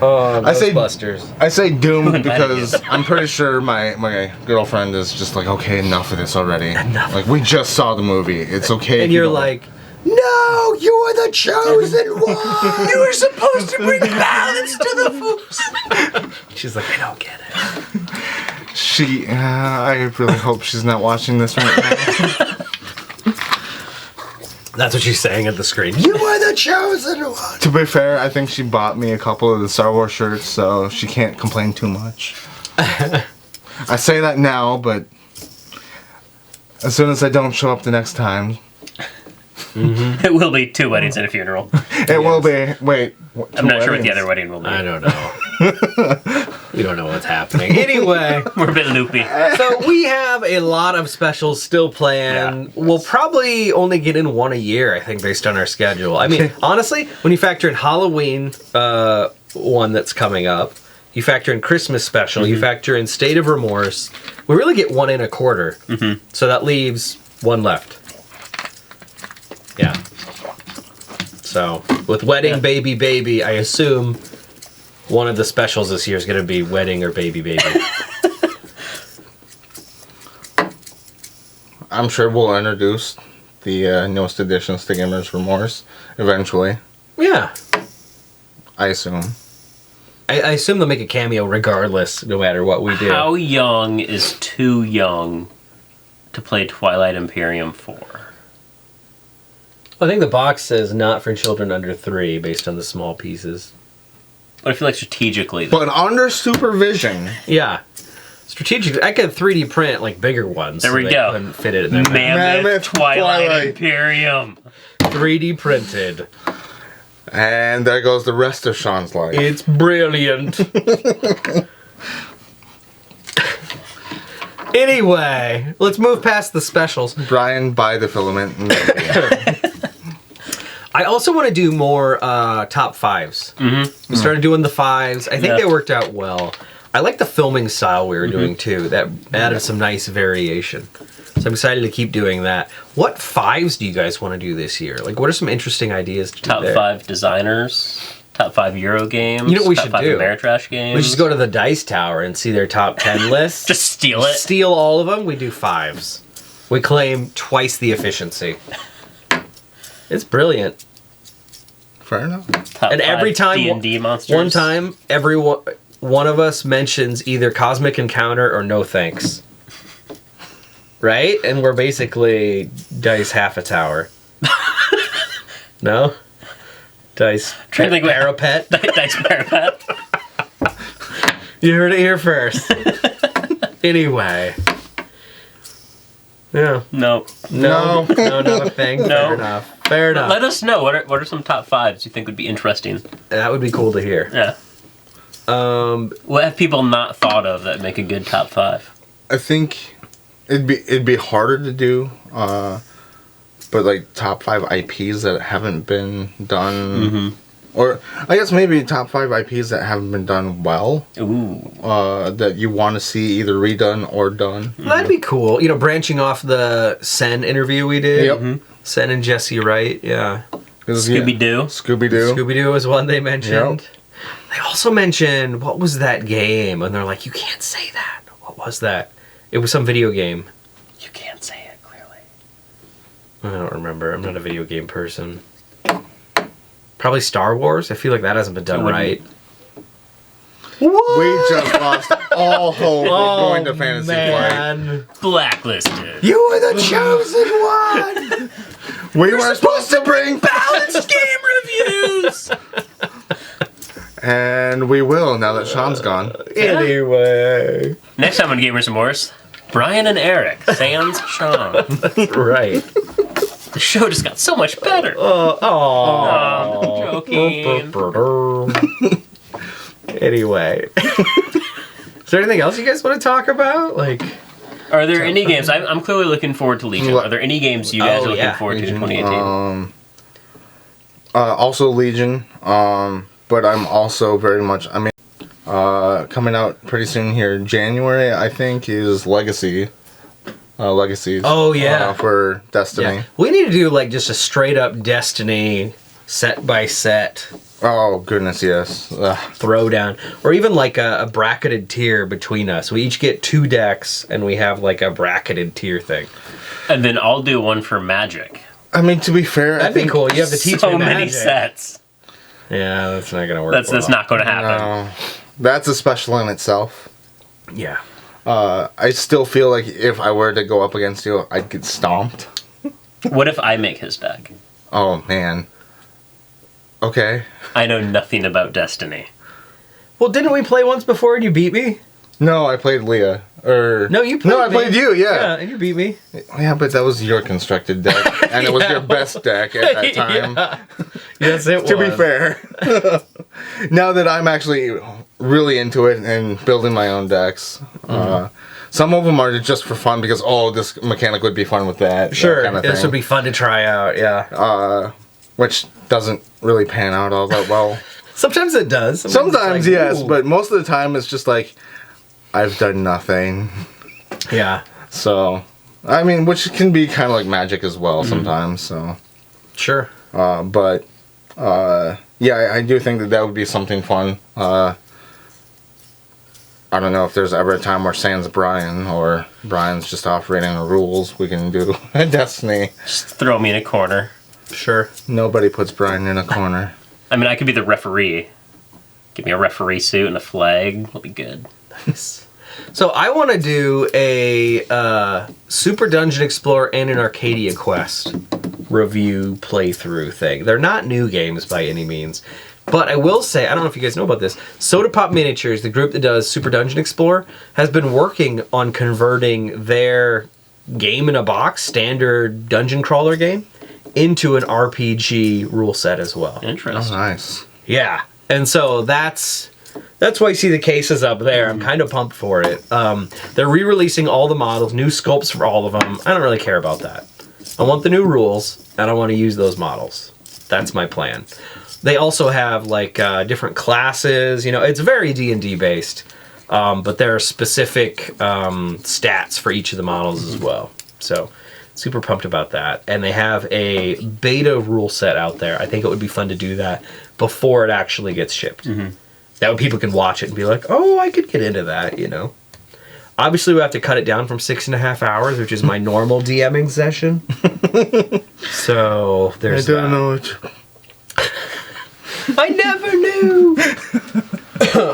[SPEAKER 1] Oh,
[SPEAKER 3] I say
[SPEAKER 1] Ghostbusters.
[SPEAKER 3] I say doomed
[SPEAKER 2] invited
[SPEAKER 3] because
[SPEAKER 2] you?
[SPEAKER 3] I'm pretty sure my girlfriend is just like, okay, enough of this already.
[SPEAKER 1] Enough.
[SPEAKER 3] Like, we just saw the movie. It's okay.
[SPEAKER 1] And
[SPEAKER 3] if you
[SPEAKER 1] you're
[SPEAKER 3] don't-
[SPEAKER 1] like, no, you are the chosen one.
[SPEAKER 2] You were supposed to bring balance to the Force.
[SPEAKER 1] She's like, I don't get it.
[SPEAKER 3] she. I really hope she's not watching this right now.
[SPEAKER 1] That's what she's saying at the screen. You are the chosen one.
[SPEAKER 3] To be fair, I think she bought me a couple of the Star Wars shirts, so she can't complain too much. I say that now, but as soon as I don't show up the next time,
[SPEAKER 2] It will be 2 weddings and a funeral.
[SPEAKER 3] it will be. Wait,
[SPEAKER 2] I'm not sure what the other wedding will be.
[SPEAKER 1] I don't know. We don't know what's happening. Anyway,
[SPEAKER 2] We're a bit loopy.
[SPEAKER 1] so we have a lot of specials still planned.
[SPEAKER 2] Yeah.
[SPEAKER 1] We'll probably only get in one a year, I think, based on our schedule. I mean, honestly, when you factor in Halloween, one that's coming up, you factor in Christmas special, you factor in State of Remorse, we really get one in a quarter. So that leaves one left. Yeah. So, with Wedding, Baby, I assume one of the specials this year is going to be Wedding or Baby.
[SPEAKER 3] I'm sure we'll introduce the newest additions to Gamers Remorse eventually.
[SPEAKER 1] Yeah.
[SPEAKER 3] I assume.
[SPEAKER 1] I assume they'll make a cameo regardless, no matter what we do.
[SPEAKER 2] How young is too young to play Twilight Imperium 4?
[SPEAKER 1] I think the box says not for children under 3 based on the small pieces.
[SPEAKER 2] But I feel like strategically,
[SPEAKER 3] But under supervision.
[SPEAKER 1] Yeah. Strategically, I could 3D print like bigger ones.
[SPEAKER 2] There we
[SPEAKER 1] they
[SPEAKER 2] go.
[SPEAKER 1] couldn't fit it in their
[SPEAKER 2] Mammoth Twilight
[SPEAKER 3] Twilight.
[SPEAKER 2] Imperium.
[SPEAKER 1] 3D printed.
[SPEAKER 3] And there goes the rest of Sean's life.
[SPEAKER 1] It's brilliant. Anyway, let's move past the specials.
[SPEAKER 3] Brian, buy the filament.
[SPEAKER 1] I also want to do more top 5s. We started doing the 5s. I think
[SPEAKER 2] Yeah.
[SPEAKER 1] they worked out well. I like the filming style we were doing too. That added some nice variation. So I'm excited to keep doing that. What 5s do you guys want to do this year? Like, what are some interesting ideas to do
[SPEAKER 2] Top
[SPEAKER 1] there?
[SPEAKER 2] 5 designers. Top 5 Euro games.
[SPEAKER 1] You know what we
[SPEAKER 2] top
[SPEAKER 1] should
[SPEAKER 2] 5
[SPEAKER 1] do?
[SPEAKER 2] Ameritrash games.
[SPEAKER 1] We should go to the Dice Tower and see their top 10 list.
[SPEAKER 2] Just steal it.
[SPEAKER 1] Steal all of them. We do 5s. We claim twice the efficiency. It's brilliant.
[SPEAKER 3] Fair enough.
[SPEAKER 2] Top
[SPEAKER 1] And every
[SPEAKER 2] 5
[SPEAKER 1] time,
[SPEAKER 2] D&D monsters.
[SPEAKER 1] one time, every one of us mentions either Cosmic Encounter or No Thanks. Right? And we're basically Dice half a tower. No? Dice
[SPEAKER 2] Trying to think what-
[SPEAKER 1] parapet.
[SPEAKER 2] Dice Parapet.
[SPEAKER 1] You heard it here first. Anyway. Yeah.
[SPEAKER 2] No.
[SPEAKER 1] No, not a thing.
[SPEAKER 2] No.
[SPEAKER 1] Fair enough. Fair enough.
[SPEAKER 2] Let us know. What are some top 5s you think would be interesting?
[SPEAKER 1] That would be cool to hear.
[SPEAKER 2] Yeah. What have people not thought of that make a good top 5?
[SPEAKER 3] I think it'd be harder to do, but like top 5 IPs that haven't been done, or I guess maybe top 5 IPs that haven't been done well,
[SPEAKER 2] Ooh.
[SPEAKER 3] that you want to see either redone or done.
[SPEAKER 1] That'd be cool. You know, branching off the Sen interview we did.
[SPEAKER 3] Yep.
[SPEAKER 1] Sen and Jesse Wright, yeah.
[SPEAKER 2] Scooby-Doo.
[SPEAKER 3] Scooby-Doo.
[SPEAKER 1] Scooby-Doo was one they mentioned.
[SPEAKER 3] Yep.
[SPEAKER 1] They also mentioned, what was that game? And they're like, you can't say that. What was that? It was some video game.
[SPEAKER 2] You can't say it clearly.
[SPEAKER 1] I don't remember. I'm not a video game person. Probably Star Wars. I feel like that hasn't been done right.
[SPEAKER 3] We just lost all hope of going to Fantasy Flight.
[SPEAKER 1] man.
[SPEAKER 2] Blacklisted.
[SPEAKER 1] You are the chosen one!
[SPEAKER 3] We were supposed to bring
[SPEAKER 2] Balanced game reviews.
[SPEAKER 3] and we will now that Sean's gone.
[SPEAKER 1] Anyway.
[SPEAKER 2] Next time on Gamers Remorse, Brian and Eric, sans Sean.
[SPEAKER 1] Right.
[SPEAKER 2] The show just got so much better. Joking.
[SPEAKER 1] Anyway. Is there anything else you guys want to talk about? Like,
[SPEAKER 2] Are there any games? I'm clearly looking forward to Legion.
[SPEAKER 3] What?
[SPEAKER 2] Are there any games you guys are looking forward to in 2018?
[SPEAKER 3] Also Legion. But I'm also very much. I mean, coming out pretty soon here, January, I think, is Legacy. Legacies.
[SPEAKER 1] Oh yeah.
[SPEAKER 3] For Destiny.
[SPEAKER 1] Yeah. We need to do like just a straight up Destiny set by set.
[SPEAKER 3] Oh goodness, yes.
[SPEAKER 1] Throwdown, or even like a bracketed tier between us. We each get 2 decks, and we have like a bracketed tier thing.
[SPEAKER 2] And then I'll do one for Magic.
[SPEAKER 3] I mean, to be fair,
[SPEAKER 1] That'd be cool. You have to teach
[SPEAKER 2] so
[SPEAKER 1] me
[SPEAKER 2] many
[SPEAKER 1] Magic.
[SPEAKER 2] sets.
[SPEAKER 1] Yeah, that's not gonna work.
[SPEAKER 2] That's not going to happen.
[SPEAKER 3] That's a special in itself.
[SPEAKER 1] Yeah.
[SPEAKER 3] I still feel like if I were to go up against you, I'd get stomped.
[SPEAKER 2] What if I make his deck?
[SPEAKER 3] Oh man. Okay.
[SPEAKER 2] I know nothing about Destiny.
[SPEAKER 1] Well, didn't we play once before and you beat me?
[SPEAKER 3] No, I played Leah.
[SPEAKER 1] No, you played
[SPEAKER 3] No, I
[SPEAKER 1] me.
[SPEAKER 3] played you, yeah.
[SPEAKER 1] Yeah, and you beat me.
[SPEAKER 3] Yeah, but that was your constructed deck, and it was your best deck at that time.
[SPEAKER 1] Yeah. Yes, it was.
[SPEAKER 3] To be fair. Now that I'm actually really into it and building my own decks, some of them are just for fun because, this mechanic would be fun with that.
[SPEAKER 1] Sure,
[SPEAKER 3] that kind of
[SPEAKER 1] this
[SPEAKER 3] thing.
[SPEAKER 1] would be fun to try out, yeah.
[SPEAKER 3] Which doesn't really pan out all that well.
[SPEAKER 1] Sometimes it does.
[SPEAKER 3] Sometimes,
[SPEAKER 1] it's like,
[SPEAKER 3] yes,
[SPEAKER 1] ooh.
[SPEAKER 3] but most of the time it's just like, I've done nothing.
[SPEAKER 1] Yeah.
[SPEAKER 3] So, I mean, which can be kind of like Magic as well sometimes, so.
[SPEAKER 1] Sure.
[SPEAKER 3] But, yeah, I do think that would be something fun. I don't know if there's ever a time where Sans Brian or Brian's just operating the rules. We can do a Destiny.
[SPEAKER 2] Just throw me in a corner.
[SPEAKER 1] Sure.
[SPEAKER 3] Nobody puts Brian in a corner.
[SPEAKER 2] I mean, I could be the referee. Give me a referee suit and a flag. We'll be good.
[SPEAKER 1] Nice. So I want to do a Super Dungeon Explorer and an Arcadia Quest review playthrough thing. They're not new games by any means. But I will say, I don't know if you guys know about this, Soda Pop Miniatures, the group that does Super Dungeon Explorer, has been working on converting their game-in-a-box standard dungeon crawler game into an RPG rule set as well.
[SPEAKER 3] Oh,
[SPEAKER 2] Interesting.
[SPEAKER 3] nice.
[SPEAKER 1] Yeah. And so that's why you see the cases up there. I'm kind of pumped for it. They're re-releasing all the models, new sculpts for all of them. I don't really care about that. I want the new rules, and I want to use those models. That's my plan. They also have like different classes. You know, it's very D&D based, but there are specific stats for each of the models as well. So super pumped about that. And they have a beta rule set out there. I think it would be fun to do that before it actually gets shipped. That way people can watch it and be like, oh, I could get into that, you know. Obviously, we have to cut it down from 6.5 hours, which is my normal DMing session. So there's
[SPEAKER 3] I don't
[SPEAKER 1] that.
[SPEAKER 3] know which.
[SPEAKER 1] I never knew.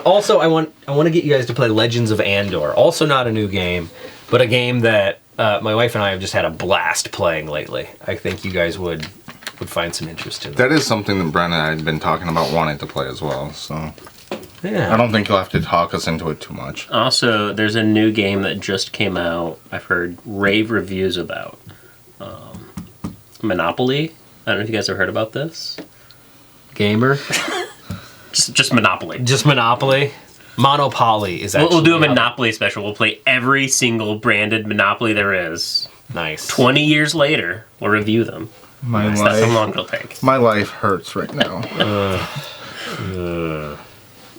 [SPEAKER 1] Also, I want to get you guys to play Legends of Andor. Also, not a new game, but a game that my wife and I have just had a blast playing lately. I think you guys would find some interest in that.
[SPEAKER 3] That is something that Brent and I had been talking about wanting to play as well, so.
[SPEAKER 1] Yeah.
[SPEAKER 3] I don't think you'll have to talk us into it too much.
[SPEAKER 2] Also, there's a new game that just came out. I've heard rave reviews about. Monopoly. I don't know if you guys have heard about this.
[SPEAKER 1] Gamer.
[SPEAKER 2] Just Monopoly.
[SPEAKER 1] Just Monopoly. Monopoly is actually.
[SPEAKER 2] We'll do a Monopoly special. We'll play every single branded Monopoly there is.
[SPEAKER 1] Nice.
[SPEAKER 2] 20 years later, we'll review them.
[SPEAKER 3] My
[SPEAKER 2] That's how long it'll take.
[SPEAKER 3] My life hurts right now.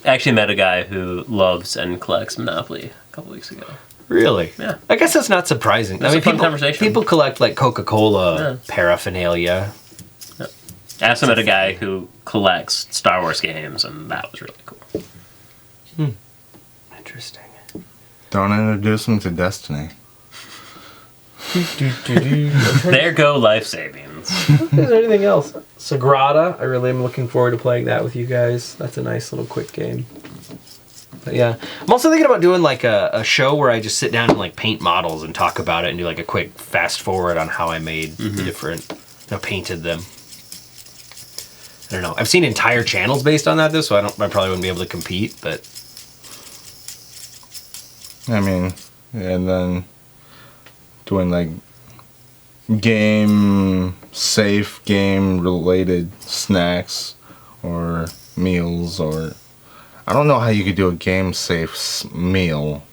[SPEAKER 2] I actually met a guy who loves and collects Monopoly a couple weeks ago.
[SPEAKER 1] Really?
[SPEAKER 2] Yeah.
[SPEAKER 1] I guess that's not surprising.
[SPEAKER 2] That's a fun conversation.
[SPEAKER 1] People collect like Coca-Cola paraphernalia.
[SPEAKER 2] I also met a guy who collects Star Wars games, and that was really cool.
[SPEAKER 1] Interesting.
[SPEAKER 3] Don't introduce him to Destiny.
[SPEAKER 2] There go life savings.
[SPEAKER 1] Is there anything else? Sagrada. I really am looking forward to playing that with you guys. That's a nice little quick game. But yeah. I'm also thinking about doing like a show where I just sit down and like paint models and talk about it and do like a quick fast forward on how I made the different, painted them. I don't know. I've seen entire channels based on that though, so I probably wouldn't be able to compete, but
[SPEAKER 3] I mean, and then doing like safe game related snacks or meals, or I don't know how you could do a game safe meal.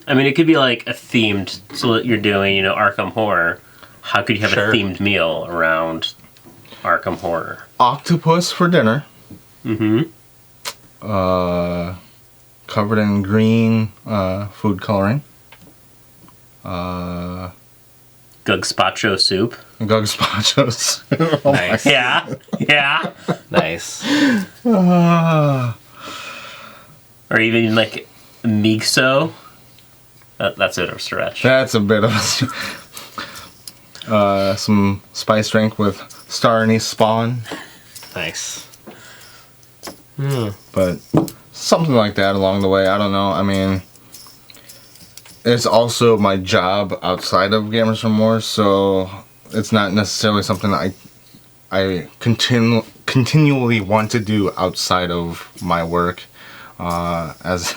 [SPEAKER 2] I mean, it could be like a themed, so that you're doing, Arkham Horror. How could you have a themed meal around Arkham Horror.
[SPEAKER 3] Octopus for dinner.
[SPEAKER 2] Mm-hmm.
[SPEAKER 3] Covered in green food coloring. Gug
[SPEAKER 2] Gugspatcho soup.
[SPEAKER 3] spachos. Oh
[SPEAKER 1] Nice.
[SPEAKER 2] Yeah. Yeah.
[SPEAKER 1] Nice.
[SPEAKER 2] Or even like miso. That's a bit of a stretch.
[SPEAKER 3] That's a bit of a... some spice drink with star anise spawn.
[SPEAKER 1] Nice.
[SPEAKER 3] But something like that along the way. I don't know. I mean, it's also my job outside of Gamers Remorse, so it's not necessarily something that I continually want to do outside of my work, as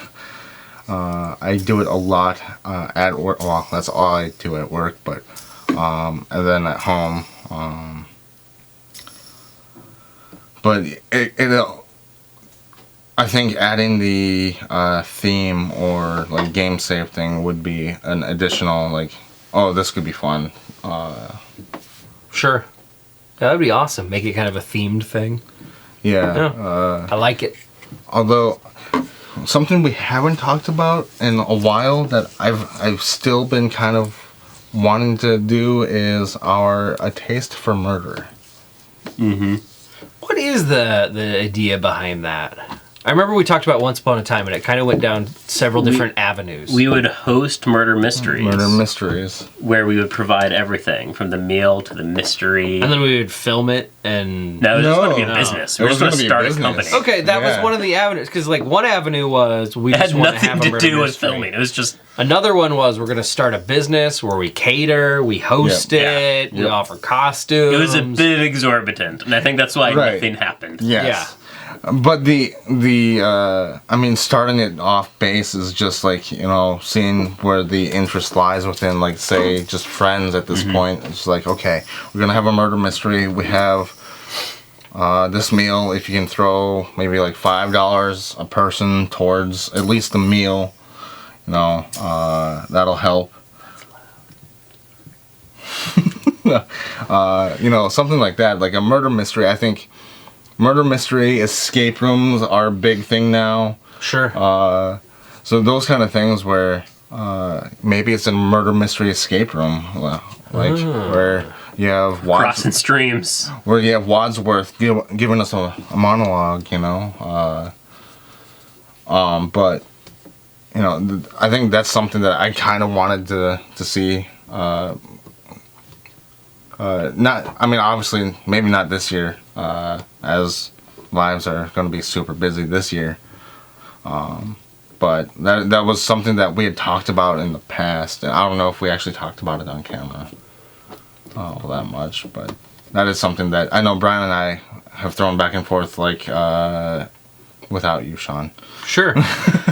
[SPEAKER 3] I do it a lot at work. Well, that's all I do at work, but and then at home. But I think adding the theme or like game save thing would be an additional like, oh, this could be fun.
[SPEAKER 1] Sure. That would be awesome. Make it kind of a themed thing.
[SPEAKER 3] Yeah.
[SPEAKER 1] I like it.
[SPEAKER 3] Although something we haven't talked about in a while that I've still been kind of wanting to do is a taste for murder.
[SPEAKER 2] Mm-hmm.
[SPEAKER 1] What is the idea behind that? I remember we talked about Once Upon a Time, and it kind of went down several different avenues.
[SPEAKER 2] We would host murder mysteries.
[SPEAKER 3] Murder mysteries.
[SPEAKER 2] Where we would provide everything, from the meal to the mystery.
[SPEAKER 1] And then we would film it, and...
[SPEAKER 2] No, it was just going to be a
[SPEAKER 3] No.
[SPEAKER 2] business.
[SPEAKER 3] It
[SPEAKER 2] We
[SPEAKER 3] was
[SPEAKER 2] just want
[SPEAKER 3] gonna
[SPEAKER 2] to
[SPEAKER 3] be a
[SPEAKER 2] start a company.
[SPEAKER 3] business.
[SPEAKER 1] Okay, that was
[SPEAKER 3] Yeah.
[SPEAKER 1] one of the avenues, because like one avenue was we
[SPEAKER 2] It
[SPEAKER 1] just
[SPEAKER 2] had
[SPEAKER 1] want to have
[SPEAKER 2] nothing
[SPEAKER 1] a
[SPEAKER 2] to
[SPEAKER 1] murder
[SPEAKER 2] do with
[SPEAKER 1] mystery.
[SPEAKER 2] filming. It was just...
[SPEAKER 1] Another one was we're going to start a business where we cater, we host
[SPEAKER 2] Yeah.
[SPEAKER 1] it, we
[SPEAKER 3] Yep.
[SPEAKER 1] offer costumes.
[SPEAKER 2] It was a bit exorbitant, and I think that's why
[SPEAKER 3] Right.
[SPEAKER 2] nothing happened.
[SPEAKER 3] Yes. But the I mean, starting it off base is just like, you know, seeing where the interest lies within, like, say, just friends at this point. It's like, okay, we're gonna have a murder mystery. We have this meal. If you can throw maybe like $5 a person towards at least the meal, you know, that'll help. You know, something like that, like a murder mystery. I think murder mystery escape rooms are a big thing now.
[SPEAKER 1] Sure.
[SPEAKER 3] So those kind of things where maybe it's a murder mystery escape room, like where you have
[SPEAKER 2] Crossing streams.
[SPEAKER 3] where you have Wadsworth giving us a monologue, you know. But you know, I think that's something that I kind of wanted to see. Not, I mean, obviously, maybe not this year, as lives are going to be super busy this year. But that was something that we had talked about in the past, and I don't know if we actually talked about it on camera that much, but that is something that I know Brian and I have thrown back and forth, like, without you, Sean.
[SPEAKER 1] Sure.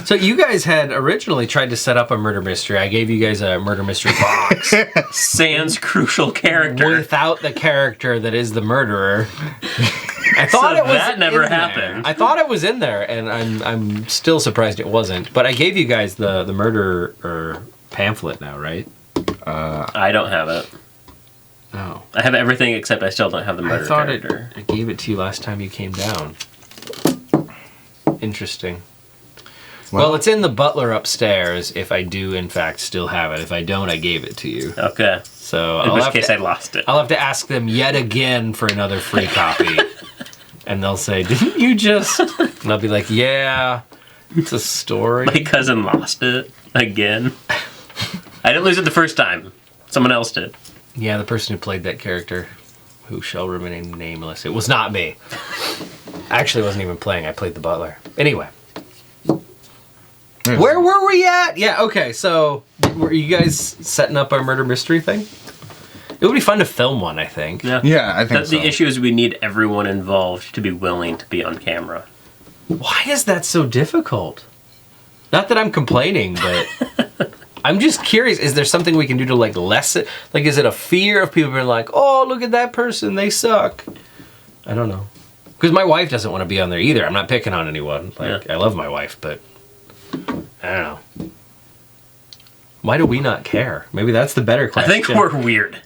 [SPEAKER 1] So you guys had originally tried to set up a murder mystery. I gave you guys a murder mystery box
[SPEAKER 2] Sans crucial character.
[SPEAKER 1] without the character that is the murderer. I thought
[SPEAKER 2] So
[SPEAKER 1] it was
[SPEAKER 2] that never
[SPEAKER 1] in there.
[SPEAKER 2] happened.
[SPEAKER 1] I thought it was in there, and I'm still surprised it wasn't. But I gave you guys the murderer pamphlet now, right?
[SPEAKER 2] I don't have it.
[SPEAKER 1] Oh.
[SPEAKER 2] I have everything except I still don't have the
[SPEAKER 1] I
[SPEAKER 2] murder
[SPEAKER 1] thought
[SPEAKER 2] character.
[SPEAKER 1] I gave it to you last time you came down. Interesting. Well, it's in the butler upstairs if I do, in fact, still have it. If I don't, I gave it to you.
[SPEAKER 2] Okay.
[SPEAKER 1] So
[SPEAKER 2] In which case I lost it.
[SPEAKER 1] I'll have to ask them yet again for another free copy. And they'll say, didn't you just... And I'll be like, yeah, it's a story.
[SPEAKER 2] My cousin lost it again. I didn't lose it the first time. Someone else did.
[SPEAKER 1] Yeah, the person who played that character, who shall remain nameless. It was not me. I actually wasn't even playing. I played the butler. Anyway. Where were we at? Yeah, okay, so were you guys setting up our murder mystery thing? It would be fun to film one, I think.
[SPEAKER 3] Yeah, I think so.
[SPEAKER 2] The issue is we need everyone involved to be willing to be on camera.
[SPEAKER 1] Why is that so difficult? Not that I'm complaining, but I'm just curious. Is there something we can do to like lessen? Like, is it a fear of people being like, "Oh, look at that person, they suck"? I don't know. Because my wife doesn't want to be on there either. I'm not picking on anyone. Like,
[SPEAKER 2] Yeah.
[SPEAKER 1] I love my wife, but I don't know. Why do we not care? Maybe that's the better
[SPEAKER 2] I
[SPEAKER 1] question.
[SPEAKER 2] think we're weird.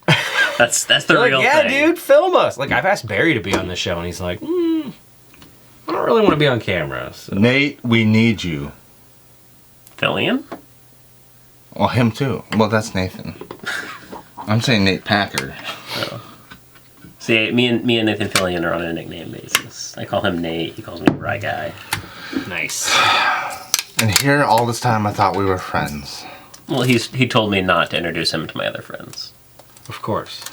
[SPEAKER 2] That's the
[SPEAKER 1] They're
[SPEAKER 2] real
[SPEAKER 1] like, yeah,
[SPEAKER 2] thing.
[SPEAKER 1] dude, film us. Like, I've asked Barry to be on the show, and he's like, I don't really want to be on camera. So.
[SPEAKER 3] Nate, we need you.
[SPEAKER 2] Fillion?
[SPEAKER 3] Well, him too. Well, that's Nathan. I'm saying Nate Packer.
[SPEAKER 2] See, me and Nathan Fillion are on a nickname basis. I call him Nate. He calls me Rye Guy.
[SPEAKER 1] Nice.
[SPEAKER 3] And here, all this time, I thought we were friends.
[SPEAKER 2] Well, he told me not to introduce him to my other friends.
[SPEAKER 1] Of course.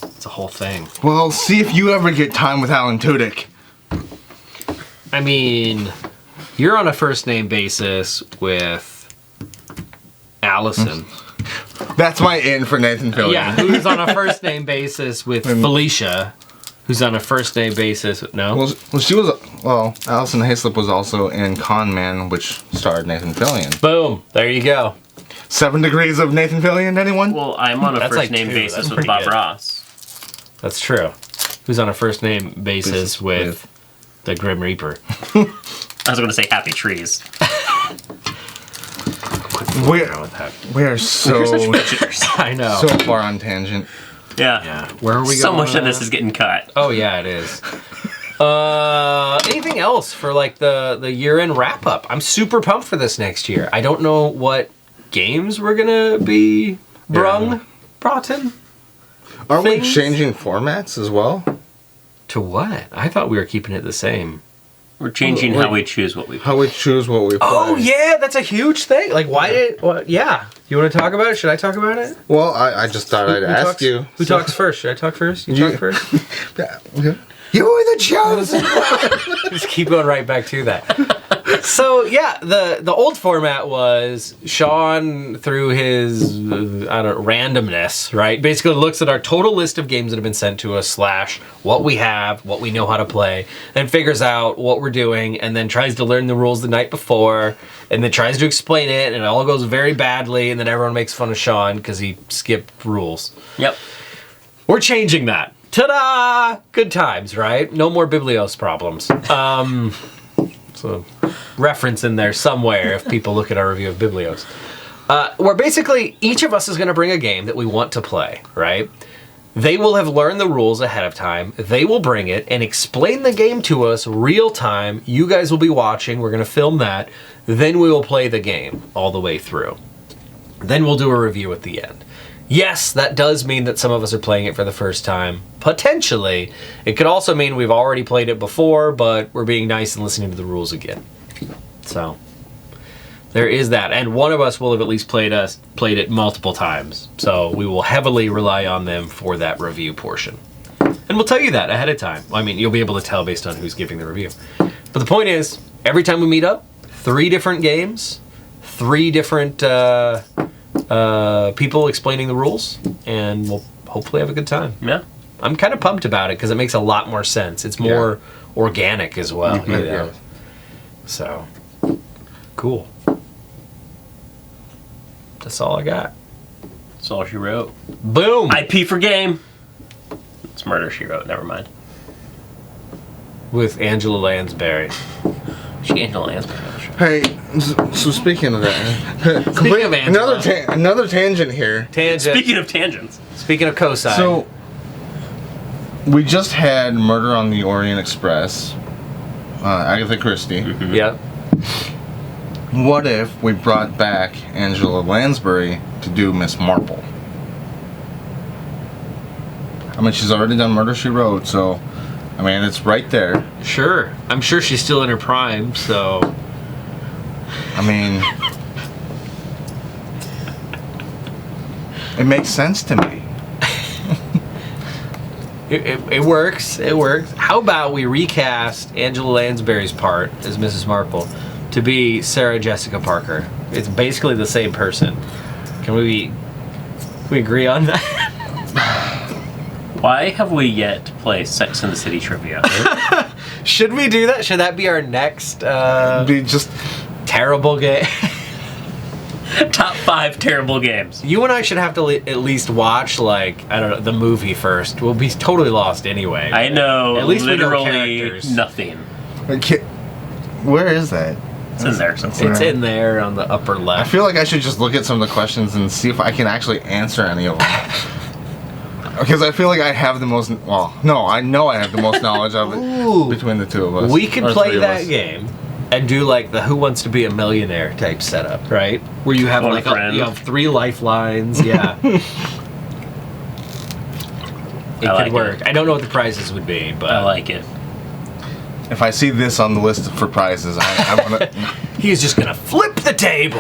[SPEAKER 1] It's a whole thing.
[SPEAKER 3] Well, see if you ever get time with Alan Tudyk.
[SPEAKER 1] I mean, you're on a first name basis with Allison.
[SPEAKER 3] That's my in for Nathan Fillion.
[SPEAKER 1] Yeah, who's on a first name basis with Felicia, who's on a first name basis with, no?
[SPEAKER 3] Well, Allison Hayslip was also in Con Man, which starred Nathan Fillion.
[SPEAKER 1] Boom. There you go.
[SPEAKER 3] 7 Degrees of Nathan Fillion, anyone?
[SPEAKER 2] Well, I'm on a
[SPEAKER 1] That's
[SPEAKER 2] first
[SPEAKER 1] like
[SPEAKER 2] name
[SPEAKER 1] 2.
[SPEAKER 2] basis
[SPEAKER 1] That's
[SPEAKER 2] with
[SPEAKER 1] pretty
[SPEAKER 2] Bob
[SPEAKER 1] good.
[SPEAKER 2] Ross.
[SPEAKER 1] That's true. Who's on a first name basis with the Grim Reaper.
[SPEAKER 2] I was going to say Happy Trees.
[SPEAKER 3] We're so
[SPEAKER 1] I know.
[SPEAKER 3] so far on tangent.
[SPEAKER 2] Yeah.
[SPEAKER 1] Yeah. Where are we going?
[SPEAKER 2] So much of this is getting cut.
[SPEAKER 1] Oh yeah, it is. Anything else for like the year-end wrap-up? I'm super pumped for this next year. I don't know what games we're gonna be brought in.
[SPEAKER 3] Are we
[SPEAKER 1] Things?
[SPEAKER 3] changing formats as well?
[SPEAKER 1] To what? I thought we were keeping it the same.
[SPEAKER 2] We're changing how we choose what we
[SPEAKER 3] How we choose what we play.
[SPEAKER 1] Oh yeah, that's a huge thing. Like, why did? What? Yeah, you want to talk about it? Should I talk about it?
[SPEAKER 3] Well, I just thought I'd ask
[SPEAKER 1] talks,
[SPEAKER 3] you.
[SPEAKER 1] Who talks first? Should I talk first? You talk first.
[SPEAKER 3] You were the chosen.
[SPEAKER 1] Just keep going right back to that. So yeah, the old format was Sean, through his randomness, right? Basically looks at our total list of games that have been sent to us / what we have, what we know how to play, and figures out what we're doing, and then tries to learn the rules the night before, and then tries to explain it, and it all goes very badly, and then everyone makes fun of Sean because he skipped rules.
[SPEAKER 2] Yep.
[SPEAKER 1] We're changing that. Ta-da! Good times, right? No more Biblios problems. So, reference in there somewhere if people look at our review of Biblios. Where basically each of us is going to bring a game that we want to play, right? They will have learned the rules ahead of time. They will bring it and explain the game to us real time. You guys will be watching. We're going to film that. Then we will play the game all the way through. Then we'll do a review at the end. Yes, that does mean that some of us are playing it for the first time. Potentially. It could also mean we've already played it before, but we're being nice and listening to the rules again. So, there is that. And one of us will have at least played it multiple times. So, we will heavily rely on them for that review portion. And we'll tell you that ahead of time. I mean, you'll be able to tell based on who's giving the review. But the point is, every time we meet up, 3 different games, 3 different people explaining the rules, and we'll hopefully have a good time.
[SPEAKER 2] Yeah.
[SPEAKER 1] I'm kind of pumped about it because it makes a lot more sense. It's more organic as well.
[SPEAKER 3] Mm-hmm.
[SPEAKER 1] You know?
[SPEAKER 3] Yeah.
[SPEAKER 1] So, cool. That's all I got.
[SPEAKER 2] That's all she wrote.
[SPEAKER 1] Boom!
[SPEAKER 2] IP for game. It's Murder, She Wrote. Never mind.
[SPEAKER 1] With Angela Lansbury.
[SPEAKER 2] She Angela Lansbury.
[SPEAKER 3] Hey, so speaking of that,
[SPEAKER 1] Speaking of Angela.
[SPEAKER 3] another tangent here.
[SPEAKER 1] Tangent.
[SPEAKER 2] Speaking of tangents.
[SPEAKER 1] Speaking of cosine.
[SPEAKER 3] So we just had Murder on the Orient Express, Agatha Christie.
[SPEAKER 1] Yep.
[SPEAKER 3] What if we brought back Angela Lansbury to do Miss Marple? I mean, she's already done Murder, She Wrote, so I mean, it's right there.
[SPEAKER 1] Sure. I'm sure she's still in her prime, so...
[SPEAKER 3] I mean, it makes sense to me.
[SPEAKER 1] It works. It works. How about we recast Angela Lansbury's part as Mrs. Marple to be Sarah Jessica Parker? It's basically the same person. Can we agree on that?
[SPEAKER 2] Why have we yet to play Sex and the City trivia?
[SPEAKER 1] Should we do that? Should that be our next
[SPEAKER 3] Be just
[SPEAKER 1] terrible game?
[SPEAKER 2] Top 5 terrible games.
[SPEAKER 1] You and I should have to at least watch, like, I don't know, the movie first. We'll be totally lost anyway.
[SPEAKER 2] I know.
[SPEAKER 1] At least we know
[SPEAKER 2] literally
[SPEAKER 1] characters.
[SPEAKER 2] nothing.
[SPEAKER 3] where is that?
[SPEAKER 2] It's in there somewhere.
[SPEAKER 1] It's in there on the upper
[SPEAKER 3] I
[SPEAKER 1] left.
[SPEAKER 3] feel like I should just look at some of the questions and see if I can actually answer any of them. Because I feel like I have the most. Well, no, I know I have the most knowledge of it
[SPEAKER 1] Ooh.
[SPEAKER 3] between the two of us.
[SPEAKER 1] We could
[SPEAKER 3] Or
[SPEAKER 1] play
[SPEAKER 3] three of
[SPEAKER 1] that
[SPEAKER 3] us.
[SPEAKER 1] game and do like the Who Wants to Be a Millionaire type setup, right? Where you have
[SPEAKER 2] One
[SPEAKER 1] like
[SPEAKER 2] friend.
[SPEAKER 1] you have 3 lifelines. Yeah. It
[SPEAKER 2] I
[SPEAKER 1] could
[SPEAKER 2] like
[SPEAKER 1] work.
[SPEAKER 2] it.
[SPEAKER 1] I don't know what the prizes would be, but
[SPEAKER 2] I like it.
[SPEAKER 3] If I see this on the list for prizes, I'm gonna.
[SPEAKER 1] he's just gonna flip the table.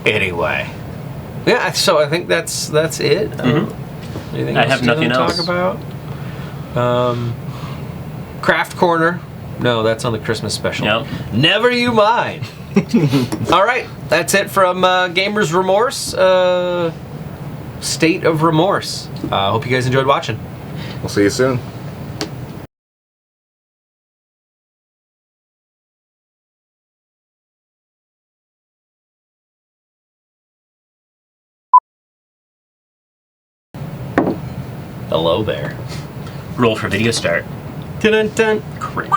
[SPEAKER 1] Anyway, yeah. So I think that's it. Anything
[SPEAKER 2] I
[SPEAKER 1] else
[SPEAKER 2] have
[SPEAKER 1] you
[SPEAKER 2] nothing
[SPEAKER 1] wanna
[SPEAKER 2] else.
[SPEAKER 1] talk about? Craft Corner. No, that's on the Christmas special.
[SPEAKER 2] Yep.
[SPEAKER 1] Never you mind. All right, that's it from Gamers Remorse. State of Remorse. Hope you guys enjoyed watching.
[SPEAKER 3] We'll see you soon.
[SPEAKER 1] Hello there.
[SPEAKER 2] Roll for video start.
[SPEAKER 1] Dun-dun-dun.
[SPEAKER 2] Crit.